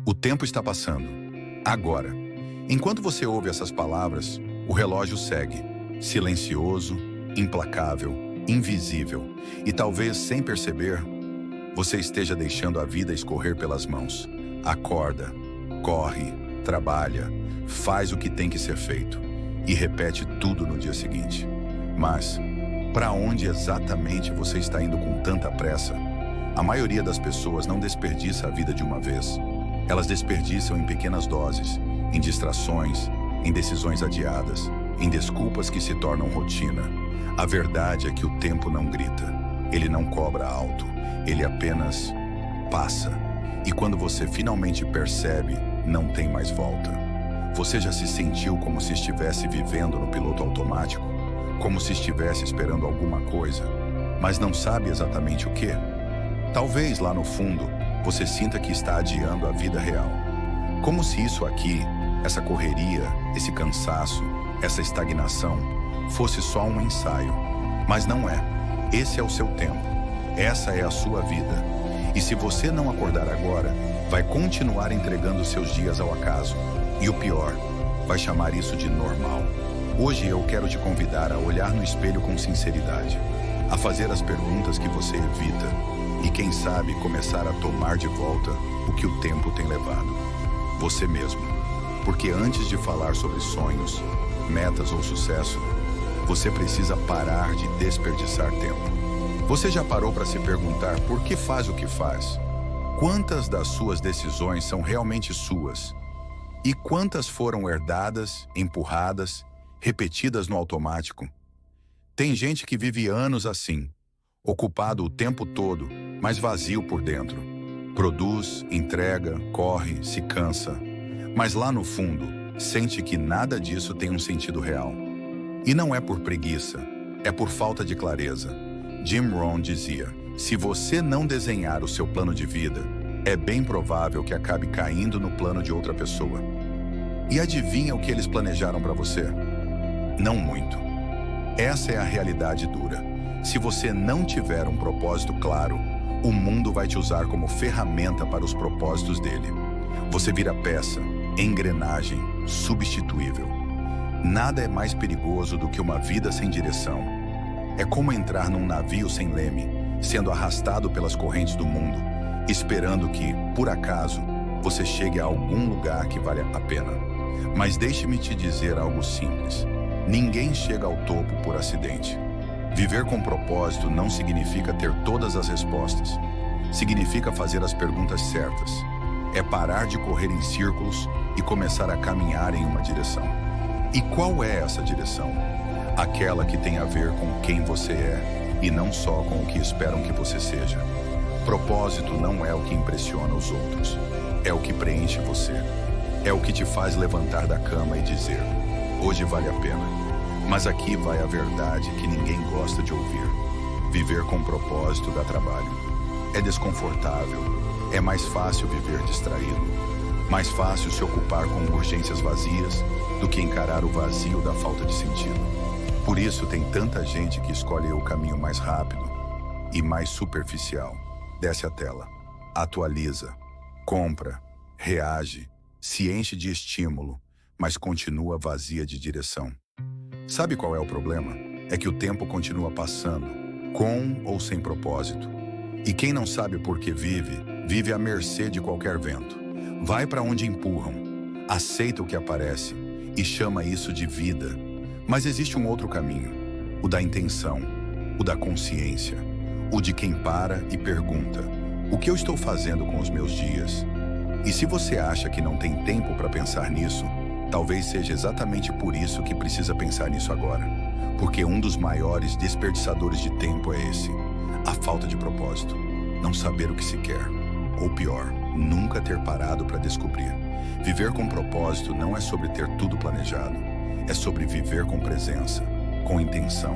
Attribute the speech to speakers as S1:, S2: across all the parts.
S1: O tempo está passando. Agora. Enquanto você ouve essas palavras, o relógio segue, silencioso, implacável, invisível, e talvez sem perceber, você esteja deixando a vida escorrer pelas mãos. Acorda, corre, trabalha, faz o que tem que ser feito e repete tudo no dia seguinte. Mas, para onde exatamente você está indo com tanta pressa? A maioria das pessoas não desperdiça a vida de uma vez. Elas desperdiçam em pequenas doses, em distrações, em decisões adiadas, em desculpas que se tornam rotina. A verdade é que o tempo não grita, ele não cobra alto, ele apenas passa. E quando você finalmente percebe, não tem mais volta. Você já se sentiu como se estivesse vivendo no piloto automático? Como se estivesse esperando alguma coisa, mas não sabe exatamente o quê? Talvez lá no fundo, você sinta que está adiando a vida real. Como se isso aqui, essa correria, esse cansaço, essa estagnação, fosse só um ensaio. Mas não é. Esse é o seu tempo. Essa é a sua vida. E se você não acordar agora, vai continuar entregando seus dias ao acaso. E o pior, vai chamar isso de normal. Hoje eu quero te convidar a olhar no espelho com sinceridade, a fazer as perguntas que você evita e, quem sabe, começar a tomar de volta o que o tempo tem levado. Você mesmo. Porque antes de falar sobre sonhos, metas ou sucesso, você precisa parar de desperdiçar tempo. Você já parou para se perguntar por que faz o que faz? Quantas das suas decisões são realmente suas? E quantas foram herdadas, empurradas, repetidas no automático? Tem gente que vive anos assim, ocupado o tempo todo, mas vazio por dentro. Produz, entrega, corre, se cansa, mas lá no fundo, sente que nada disso tem um sentido real. E não é por preguiça, é por falta de clareza. Jim Rohn dizia, se você não desenhar o seu plano de vida, é bem provável que acabe caindo no plano de outra pessoa. E adivinha o que eles planejaram para você? Não muito. Essa é a realidade dura. Se você não tiver um propósito claro, o mundo vai te usar como ferramenta para os propósitos dele. Você vira peça, engrenagem, substituível. Nada é mais perigoso do que uma vida sem direção. É como entrar num navio sem leme, sendo arrastado pelas correntes do mundo, esperando que, por acaso, você chegue a algum lugar que vale a pena. Mas deixe-me te dizer algo simples. Ninguém chega ao topo por acidente. Viver com propósito não significa ter todas as respostas. Significa fazer as perguntas certas. É parar de correr em círculos e começar a caminhar em uma direção. E qual é essa direção? Aquela que tem a ver com quem você é e não só com o que esperam que você seja. Propósito não é o que impressiona os outros. É o que preenche você. É o que te faz levantar da cama e dizer, hoje vale a pena. Mas aqui vai a verdade que ninguém gosta de ouvir. Viver com propósito dá trabalho. É desconfortável. É mais fácil viver distraído. Mais fácil se ocupar com urgências vazias do que encarar o vazio da falta de sentido. Por isso tem tanta gente que escolhe o caminho mais rápido e mais superficial. Desce a tela. Atualiza. Compra. Reage. Se enche de estímulo, mas continua vazia de direção. Sabe qual é o problema? É que o tempo continua passando, com ou sem propósito. E quem não sabe por que vive, vive à mercê de qualquer vento. Vai para onde empurram, aceita o que aparece e chama isso de vida. Mas existe um outro caminho, o da intenção, o da consciência, o de quem para e pergunta, o que eu estou fazendo com os meus dias? E se você acha que não tem tempo para pensar nisso, talvez seja exatamente por isso que precisa pensar nisso agora. Porque um dos maiores desperdiçadores de tempo é esse, a falta de propósito. Não saber o que se quer. Ou pior, nunca ter parado para descobrir. Viver com propósito não é sobre ter tudo planejado. É sobre viver com presença, com intenção,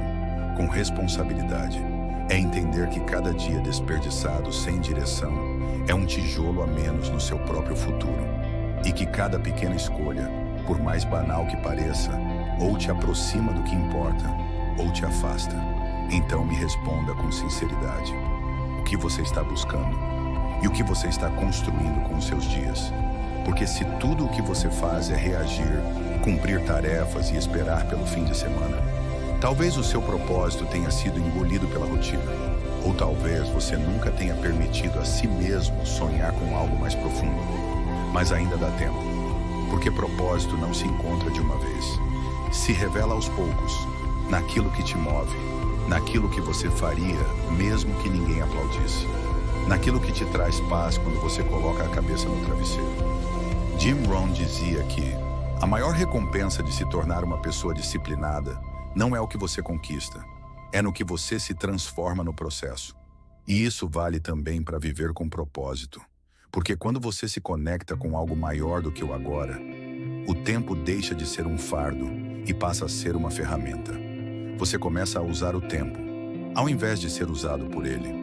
S1: com responsabilidade. É entender que cada dia desperdiçado sem direção é um tijolo a menos no seu próprio futuro. E que cada pequena escolha, por mais banal que pareça, ou te aproxima do que importa, ou te afasta. Então me responda com sinceridade. O que você está buscando? E o que você está construindo com os seus dias? Porque se tudo o que você faz é reagir, cumprir tarefas e esperar pelo fim de semana, talvez o seu propósito tenha sido engolido pela rotina. Ou talvez você nunca tenha permitido a si mesmo sonhar com algo mais profundo. Mas ainda dá tempo, porque propósito não se encontra de uma vez. Se revela aos poucos, naquilo que te move, naquilo que você faria mesmo que ninguém aplaudisse, naquilo que te traz paz quando você coloca a cabeça no travesseiro. Jim Rohn dizia que a maior recompensa de se tornar uma pessoa disciplinada não é o que você conquista, é no que você se transforma no processo. E isso vale também para viver com propósito, porque quando você se conecta com algo maior do que o agora, o tempo deixa de ser um fardo e passa a ser uma ferramenta. Você começa a usar o tempo, ao invés de ser usado por ele.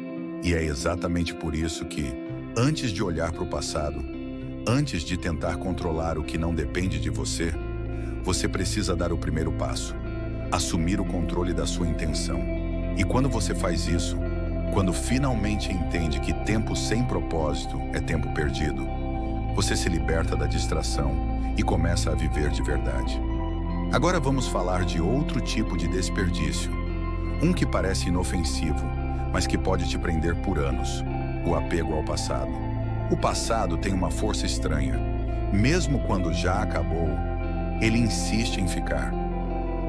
S1: E é exatamente por isso que, antes de olhar para o passado, antes de tentar controlar o que não depende de você, você precisa dar o primeiro passo, assumir o controle da sua intenção. E quando você faz isso, quando finalmente entende que tempo sem propósito é tempo perdido, você se liberta da distração e começa a viver de verdade. Agora vamos falar de outro tipo de desperdício, um que parece inofensivo, mas que pode te prender por anos: o apego ao passado. O passado tem uma força estranha. Mesmo quando já acabou, ele insiste em ficar.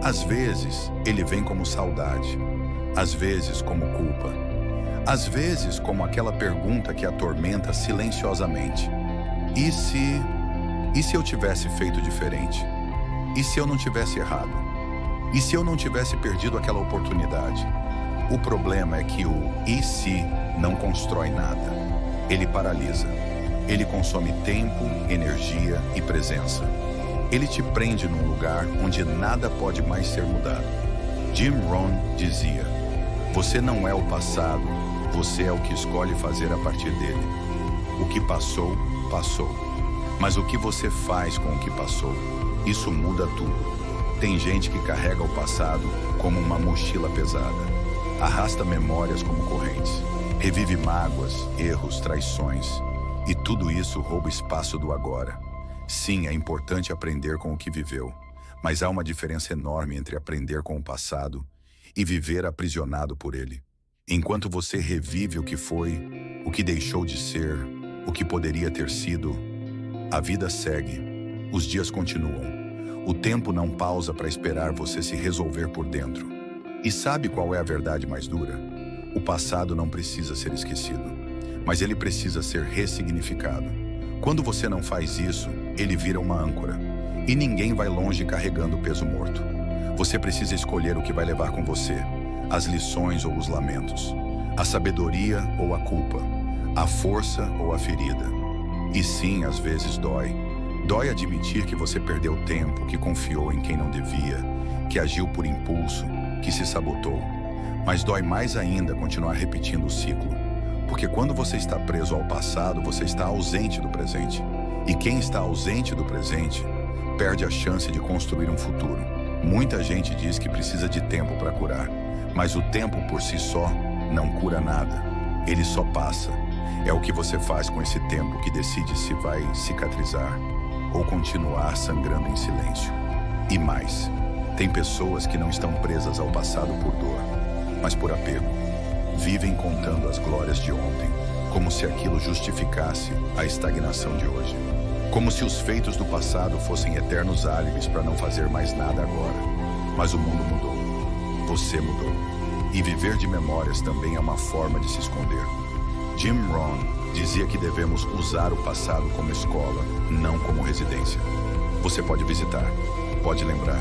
S1: Às vezes, ele vem como saudade. Às vezes, como culpa. Às vezes, como aquela pergunta que atormenta silenciosamente. E se eu tivesse feito diferente? E se eu não tivesse errado? E se eu não tivesse perdido aquela oportunidade? O problema é que o "e se" não constrói nada. Ele paralisa. Ele consome tempo, energia e presença. Ele te prende num lugar onde nada pode mais ser mudado. Jim Rohn dizia: você não é o passado, você é o que escolhe fazer a partir dele. O que passou, passou. Mas o que você faz com o que passou, isso muda tudo. Tem gente que carrega o passado como uma mochila pesada. Arrasta memórias como correntes. Revive mágoas, erros, traições. E tudo isso rouba espaço do agora. Sim, é importante aprender com o que viveu, mas há uma diferença enorme entre aprender com o passado e viver aprisionado por ele. Enquanto você revive o que foi, o que deixou de ser, o que poderia ter sido, a vida segue, os dias continuam. O tempo não pausa para esperar você se resolver por dentro. E sabe qual é a verdade mais dura? O passado não precisa ser esquecido, mas ele precisa ser ressignificado. Quando você não faz isso, ele vira uma âncora. E ninguém vai longe carregando peso morto. Você precisa escolher o que vai levar com você: as lições ou os lamentos, a sabedoria ou a culpa, a força ou a ferida. E sim, às vezes dói. Dói admitir que você perdeu tempo, que confiou em quem não devia, que agiu por impulso, que se sabotou. Mas dói mais ainda continuar repetindo o ciclo. Porque quando você está preso ao passado, você está ausente do presente. E quem está ausente do presente, perde a chance de construir um futuro. Muita gente diz que precisa de tempo para curar, mas o tempo por si só não cura nada. Ele só passa. É o que você faz com esse tempo que decide se vai cicatrizar ou continuar sangrando em silêncio. E mais, tem pessoas que não estão presas ao passado por dor, mas por apego. Vivem contando as glórias de ontem, como se aquilo justificasse a estagnação de hoje. Como se os feitos do passado fossem eternos álibis para não fazer mais nada agora. Mas o mundo mudou. Você mudou. E viver de memórias também é uma forma de se esconder. Jim Rohn dizia que devemos usar o passado como escola, não como residência. Você pode visitar, pode lembrar,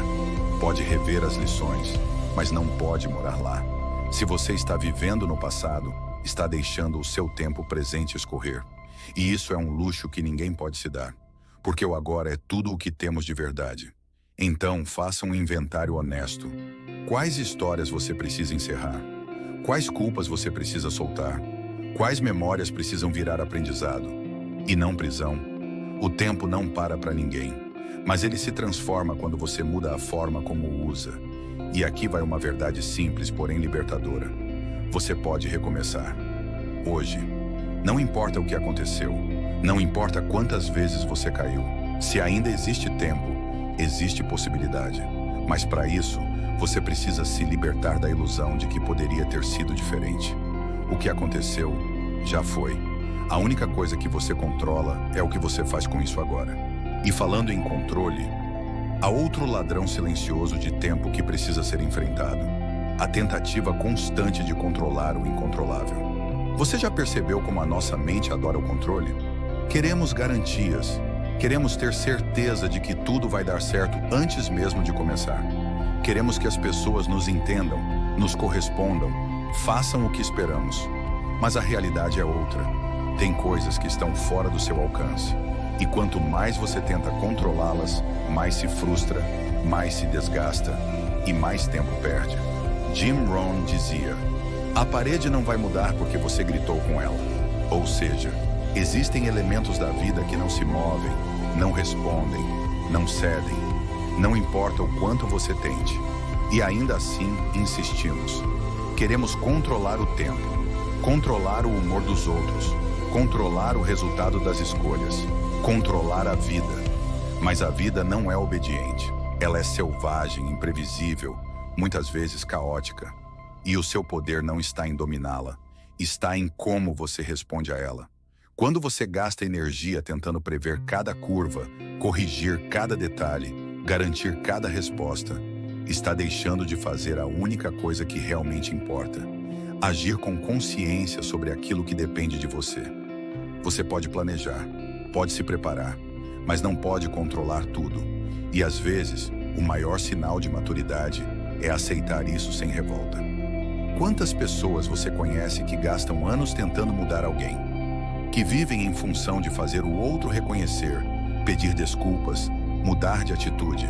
S1: pode rever as lições, mas não pode morar lá. Se você está vivendo no passado, está deixando o seu tempo presente escorrer. E isso é um luxo que ninguém pode se dar, porque o agora é tudo o que temos de verdade. Então, faça um inventário honesto. Quais histórias você precisa encerrar? Quais culpas você precisa soltar? Quais memórias precisam virar aprendizado? E não prisão. O tempo não para ninguém, mas ele se transforma quando você muda a forma como o usa. E aqui vai uma verdade simples, porém libertadora. Você pode recomeçar. Hoje. Não importa o que aconteceu. Não importa quantas vezes você caiu, se ainda existe tempo, existe possibilidade. Mas para isso, você precisa se libertar da ilusão de que poderia ter sido diferente. O que aconteceu, já foi. A única coisa que você controla é o que você faz com isso agora. E falando em controle, há outro ladrão silencioso de tempo que precisa ser enfrentado. A tentativa constante de controlar o incontrolável. Você já percebeu como a nossa mente adora o controle? Queremos garantias. Queremos ter certeza de que tudo vai dar certo antes mesmo de começar. Queremos que as pessoas nos entendam, nos correspondam, façam o que esperamos. Mas a realidade é outra. Tem coisas que estão fora do seu alcance. E quanto mais você tenta controlá-las, mais se frustra, mais se desgasta e mais tempo perde. Jim Rohn dizia: a parede não vai mudar porque você gritou com ela. Ou seja, existem elementos da vida que não se movem, não respondem, não cedem. Não importa o quanto você tente. E ainda assim, insistimos. Queremos controlar o tempo, controlar o humor dos outros, controlar o resultado das escolhas, controlar a vida. Mas a vida não é obediente. Ela é selvagem, imprevisível, muitas vezes caótica. E o seu poder não está em dominá-la, está em como você responde a ela. Quando você gasta energia tentando prever cada curva, corrigir cada detalhe, garantir cada resposta, está deixando de fazer a única coisa que realmente importa: agir com consciência sobre aquilo que depende de você. Você pode planejar, pode se preparar, mas não pode controlar tudo. E às vezes, o maior sinal de maturidade é aceitar isso sem revolta. Quantas pessoas você conhece que gastam anos tentando mudar alguém? Que vivem em função de fazer o outro reconhecer, pedir desculpas, mudar de atitude?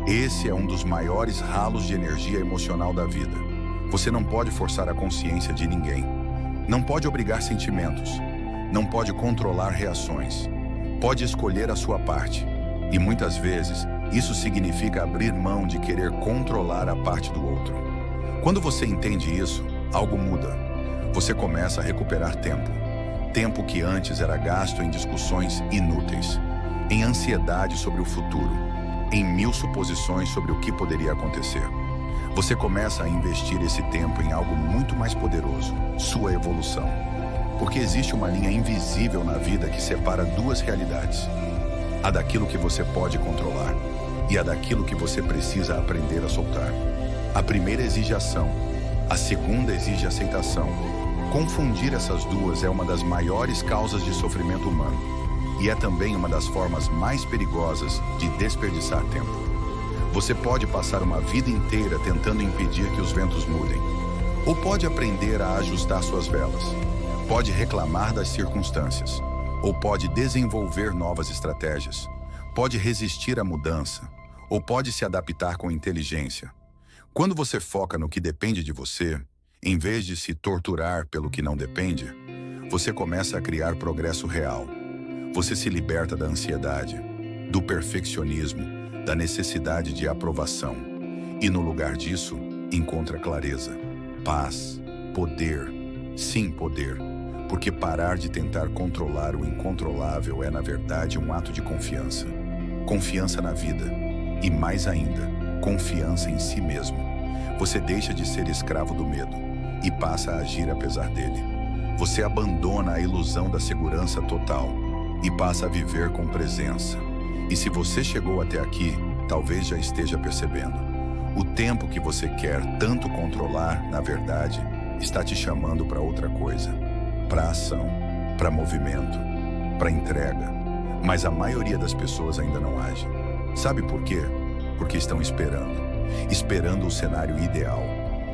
S1: Esse é um dos maiores ralos de energia emocional da vida. Você não pode forçar a consciência de ninguém. Não pode obrigar sentimentos. Não pode controlar reações. Pode escolher a sua parte. E muitas vezes, isso significa abrir mão de querer controlar a parte do outro. Quando você entende isso, algo muda. Você começa a recuperar tempo. Tempo que antes era gasto em discussões inúteis, em ansiedade sobre o futuro, em 1000 suposições sobre o que poderia acontecer. Você começa a investir esse tempo em algo muito mais poderoso: sua evolução. Porque existe uma linha invisível na vida que separa duas realidades: a daquilo que você pode controlar e a daquilo que você precisa aprender a soltar. A primeira exige ação, a segunda exige aceitação. Confundir essas duas é uma das maiores causas de sofrimento humano e é também uma das formas mais perigosas de desperdiçar tempo. Você pode passar uma vida inteira tentando impedir que os ventos mudem, ou pode aprender a ajustar suas velas. Pode reclamar das circunstâncias, ou pode desenvolver novas estratégias. Pode resistir à mudança, ou pode se adaptar com inteligência. Quando você foca no que depende de você, em vez de se torturar pelo que não depende, você começa a criar progresso real. Você se liberta da ansiedade, do perfeccionismo, da necessidade de aprovação. E no lugar disso, encontra clareza, paz, poder. Sim, poder. Porque parar de tentar controlar o incontrolável é, na verdade, um ato de confiança. Confiança na vida. E mais ainda, confiança em si mesmo. Você deixa de ser escravo do medo e passa a agir apesar dele. Você abandona a ilusão da segurança total e passa a viver com presença. E se você chegou até aqui, talvez já esteja percebendo. O tempo que você quer tanto controlar, na verdade, está te chamando para outra coisa. Para ação, para movimento, para entrega. Mas a maioria das pessoas ainda não age. Sabe por quê? Porque estão esperando. Esperando o cenário ideal.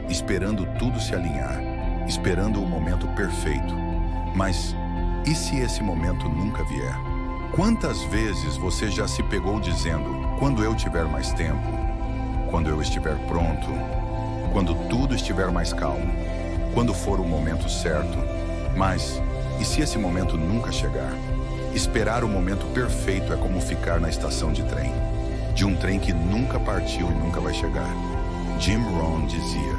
S1: Esperando tudo se alinhar. Esperando o momento perfeito. Mas e se esse momento nunca vier? Quantas vezes você já se pegou dizendo: quando eu tiver mais tempo, quando eu estiver pronto, quando tudo estiver mais calmo, quando for o momento certo? Mas e se esse momento nunca chegar? Esperar o momento perfeito é como ficar na estação de trem, de um trem que nunca partiu e nunca vai chegar. Jim Rohn dizia: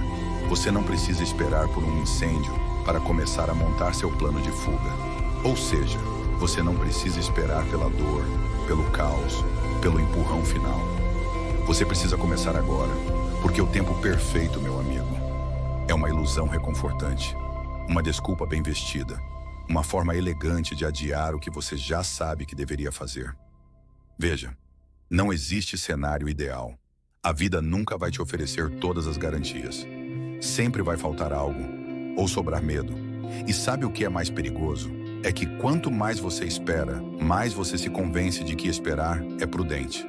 S1: você não precisa esperar por um incêndio para começar a montar seu plano de fuga. Ou seja, Você não precisa esperar pela dor, pelo caos, pelo empurrão final. Você precisa começar agora, porque o tempo perfeito, meu amigo, é uma ilusão reconfortante, uma desculpa bem vestida, uma forma elegante de adiar o que você já sabe que deveria fazer. Veja, não existe cenário ideal. A vida nunca vai te oferecer todas as garantias. Sempre vai faltar algo, ou sobrar medo. E sabe o que é mais perigoso? É que quanto mais você espera, mais você se convence de que esperar é prudente.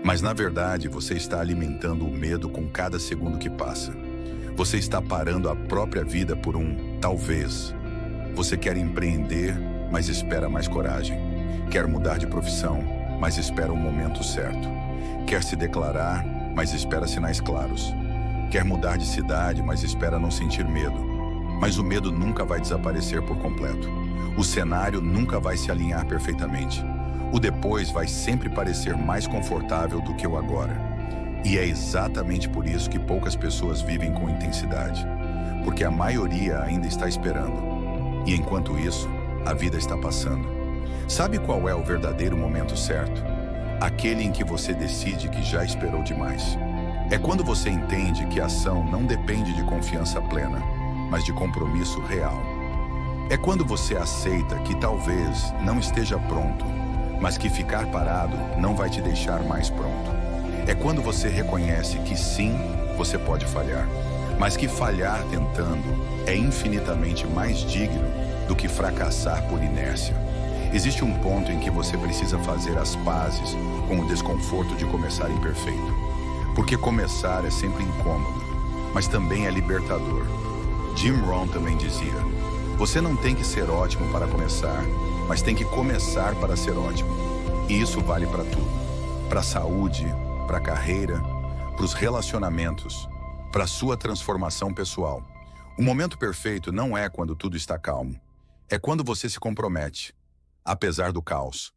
S1: Mas na verdade, você está alimentando o medo com cada segundo que passa. Você está parando a própria vida por um talvez. Você quer empreender, mas espera mais coragem. Quer mudar de profissão, mas espera o momento certo. Quer se declarar, mas espera sinais claros. Quer mudar de cidade, mas espera não sentir medo. Mas o medo nunca vai desaparecer por completo. O cenário nunca vai se alinhar perfeitamente. O depois vai sempre parecer mais confortável do que o agora. E é exatamente por isso que poucas pessoas vivem com intensidade. Porque a maioria ainda está esperando. E enquanto isso, a vida está passando. Sabe qual é o verdadeiro momento certo? Aquele em que você decide que já esperou demais. É quando você entende que a ação não depende de confiança plena, mas de compromisso real. É quando você aceita que talvez não esteja pronto, mas que ficar parado não vai te deixar mais pronto. É quando você reconhece que sim, você pode falhar, mas que falhar tentando é infinitamente mais digno do que fracassar por inércia. Existe um ponto em que você precisa fazer as pazes com o desconforto de começar imperfeito. Porque começar é sempre incômodo, mas também é libertador. Jim Rohn também dizia: você não tem que ser ótimo para começar, mas tem que começar para ser ótimo. E isso vale para tudo. Para a saúde, para a carreira, para os relacionamentos, para a sua transformação pessoal. O momento perfeito não é quando tudo está calmo. É quando você se compromete, apesar do caos.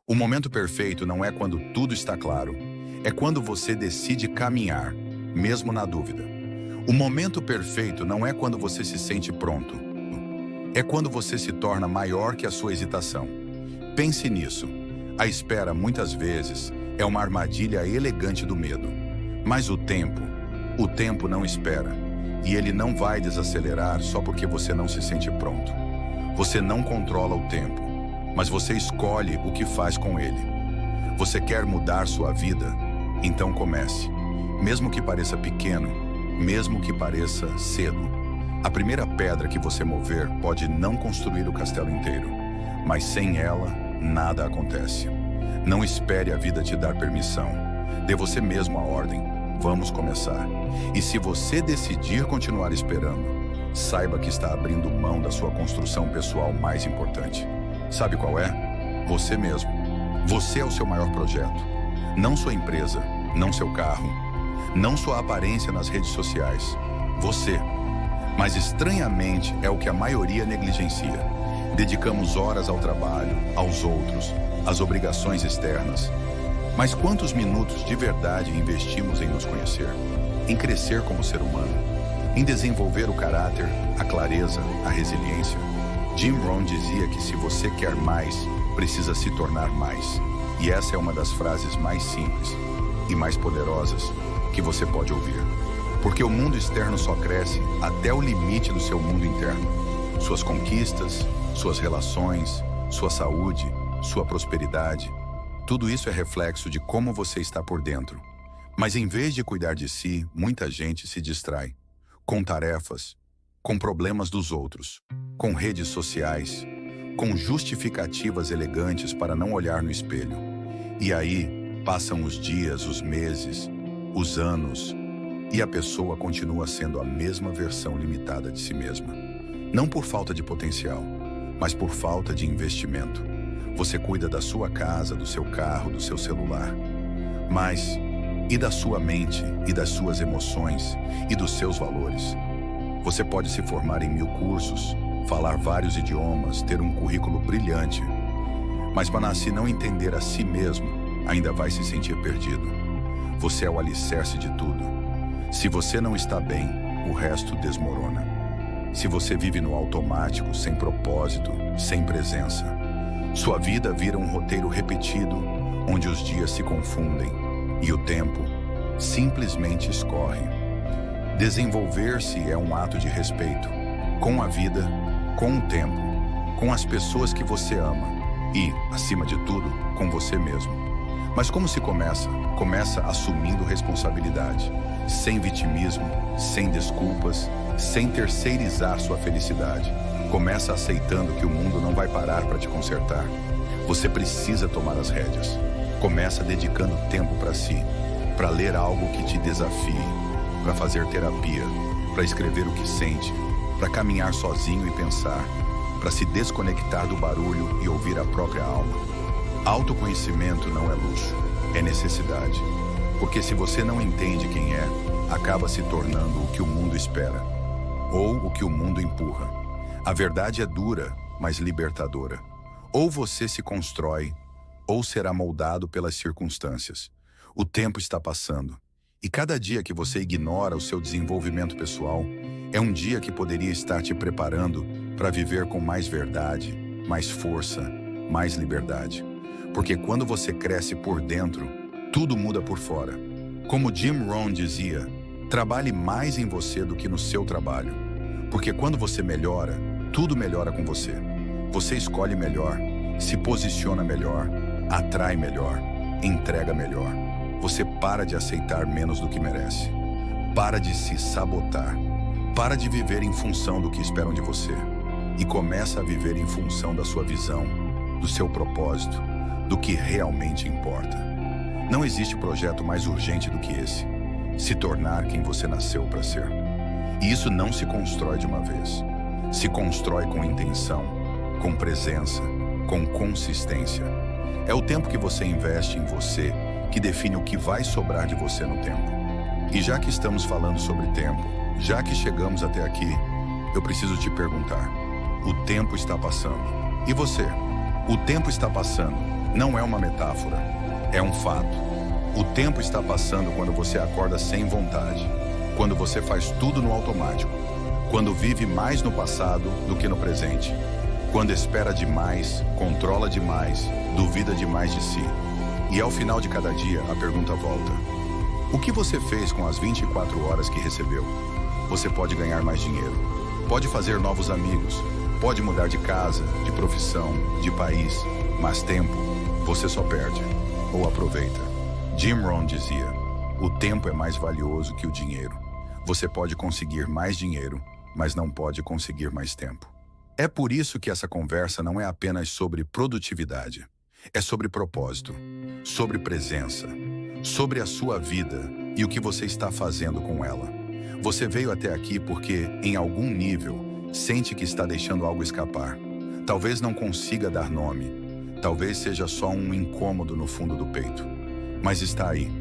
S1: O momento perfeito não é quando tudo está claro. É quando você decide caminhar, mesmo na dúvida. O momento perfeito não é quando você se sente pronto. É quando você se torna maior que a sua hesitação. Pense nisso. A espera, muitas vezes, é uma armadilha elegante do medo. Mas o tempo não espera. E ele não vai desacelerar só porque você não se sente pronto. Você não controla o tempo, mas você escolhe o que faz com ele. Você quer mudar sua vida? Então comece. Mesmo que pareça pequeno, mesmo que pareça cedo. A primeira pedra que você mover pode não construir o castelo inteiro, mas sem ela, nada acontece. Não espere a vida te dar permissão. Dê você mesmo a ordem. Vamos começar. E se você decidir continuar esperando, saiba que está abrindo mão da sua construção pessoal mais importante. Sabe qual é? Você mesmo. Você é o seu maior projeto. Não sua empresa, não seu carro, não sua aparência nas redes sociais. Você. Mas estranhamente é o que a maioria negligencia. Dedicamos horas ao trabalho, aos outros, às obrigações externas. Mas quantos minutos de verdade investimos em nos conhecer, em crescer como ser humano, em desenvolver o caráter, a clareza, a resiliência? Jim Rohn dizia que se você quer mais, precisa se tornar mais. E essa é uma das frases mais simples e mais poderosas que você pode ouvir. Porque o mundo externo só cresce até o limite do seu mundo interno. Suas conquistas, suas relações, sua saúde, sua prosperidade. Tudo isso é reflexo de como você está por dentro. Mas em vez de cuidar de si, muita gente se distrai. Com tarefas, com problemas dos outros, com redes sociais, com justificativas elegantes para não olhar no espelho. E aí, passam os dias, os meses, os anos, e a pessoa continua sendo a mesma versão limitada de si mesma. Não por falta de potencial, mas por falta de investimento. Você cuida da sua casa, do seu carro, do seu celular. Mas, e da sua mente, e das suas emoções, e dos seus valores? Você pode se formar em 1000 cursos, falar vários idiomas, ter um currículo brilhante. Mas para se não entender a si mesmo, ainda vai se sentir perdido. Você é o alicerce de tudo. Se você não está bem, o resto desmorona. Se você vive no automático, sem propósito, sem presença, Sua vida vira um roteiro repetido, onde os dias se confundem e o tempo simplesmente escorre. Desenvolver-se é um ato de respeito com a vida, com o tempo, com as pessoas que você ama e, acima de tudo, com você mesmo. Mas como se começa? Começa assumindo responsabilidade, sem vitimismo, sem desculpas, sem terceirizar sua felicidade. Começa aceitando que o mundo não vai parar para te consertar. Você precisa tomar as rédeas. Começa dedicando tempo para si, para ler algo que te desafie, para fazer terapia, para escrever o que sente, para caminhar sozinho e pensar, para se desconectar do barulho e ouvir a própria alma. Autoconhecimento não é luxo, é necessidade. Porque se você não entende quem é, acaba se tornando o que o mundo espera, ou o que o mundo empurra. A verdade é dura, mas libertadora. Ou você se constrói, ou será moldado pelas circunstâncias. O tempo está passando, e cada dia que você ignora o seu desenvolvimento pessoal é um dia que poderia estar te preparando para viver com mais verdade, mais força, mais liberdade. Porque quando você cresce por dentro, tudo muda por fora. Como Jim Rohn dizia, trabalhe mais em você do que no seu trabalho. Porque quando você melhora, tudo melhora com você. Você escolhe melhor, se posiciona melhor, atrai melhor, entrega melhor. Você para de aceitar menos do que merece. Para de se sabotar. Para de viver em função do que esperam de você. E começa a viver em função da sua visão, do seu propósito, do que realmente importa. Não existe projeto mais urgente do que esse. Se tornar quem você nasceu para ser. E isso não se constrói de uma vez. Se constrói com intenção, com presença, com consistência. É o tempo que você investe em você que define o que vai sobrar de você no tempo. E já que estamos falando sobre tempo, já que chegamos até aqui, eu preciso te perguntar: o tempo está passando. E você? O tempo está passando não é uma metáfora, é um fato. O tempo está passando quando você acorda sem vontade, quando você faz tudo no automático, quando vive mais no passado do que no presente, quando espera demais, controla demais, duvida demais de si. E ao final de cada dia, a pergunta volta: o que você fez com as 24 horas que recebeu? Você pode ganhar mais dinheiro, pode fazer novos amigos, pode mudar de casa, de profissão, de país, mas tempo você só perde ou aproveita. Jim Rohn dizia: o tempo é mais valioso que o dinheiro. Você pode conseguir mais dinheiro, mas não pode conseguir mais tempo. É por isso que essa conversa não é apenas sobre produtividade. É sobre propósito, sobre presença, sobre a sua vida e o que você está fazendo com ela. Você veio até aqui porque, em algum nível, sente que está deixando algo escapar. Talvez não consiga dar nome, talvez seja só um incômodo no fundo do peito. Mas está aí,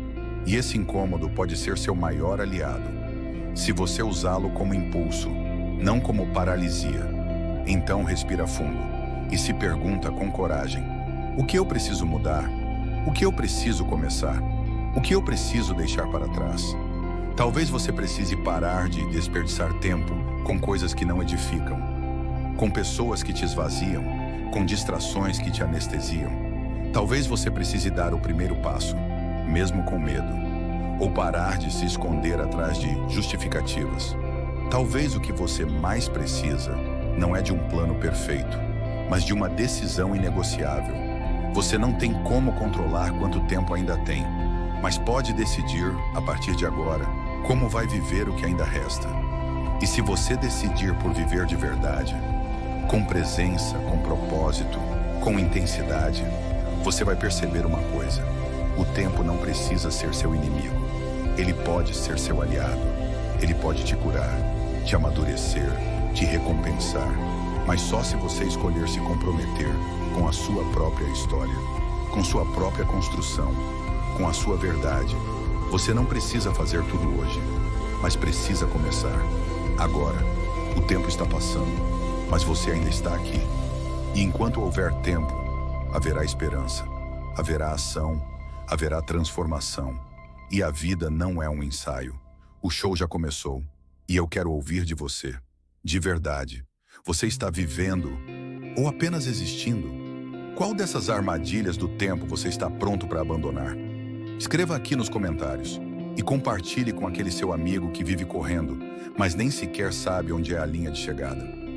S1: e esse incômodo pode ser seu maior aliado, se você usá-lo como impulso, não como paralisia. Então respira fundo e se pergunta com coragem: o que eu preciso mudar? O que eu preciso começar? O que eu preciso deixar para trás? Talvez você precise parar de desperdiçar tempo com coisas que não edificam, com pessoas que te esvaziam, com distrações que te anestesiam. Talvez você precise dar o primeiro passo, mesmo com medo, ou parar de se esconder atrás de justificativas. Talvez o que você mais precisa não é de um plano perfeito, mas de uma decisão inegociável. Você não tem como controlar quanto tempo ainda tem, mas pode decidir, a partir de agora, como vai viver o que ainda resta. E se você decidir por viver de verdade, com presença, com propósito, com intensidade, você vai perceber uma coisa: o tempo não precisa ser seu inimigo. Ele pode ser seu aliado. Ele pode te curar, te amadurecer, te recompensar, mas só se você escolher se comprometer com a sua própria história, com sua própria construção, com a sua verdade. Você não precisa fazer tudo hoje, mas precisa começar agora. O tempo está passando, mas você ainda está aqui. E enquanto houver tempo, haverá esperança, haverá ação, haverá transformação. E a vida não é um ensaio. O show já começou, e eu quero ouvir de você. De verdade, você está vivendo ou apenas existindo? Qual dessas armadilhas do tempo você está pronto para abandonar? Escreva aqui nos comentários e compartilhe com aquele seu amigo que vive correndo, mas nem sequer sabe onde é a linha de chegada.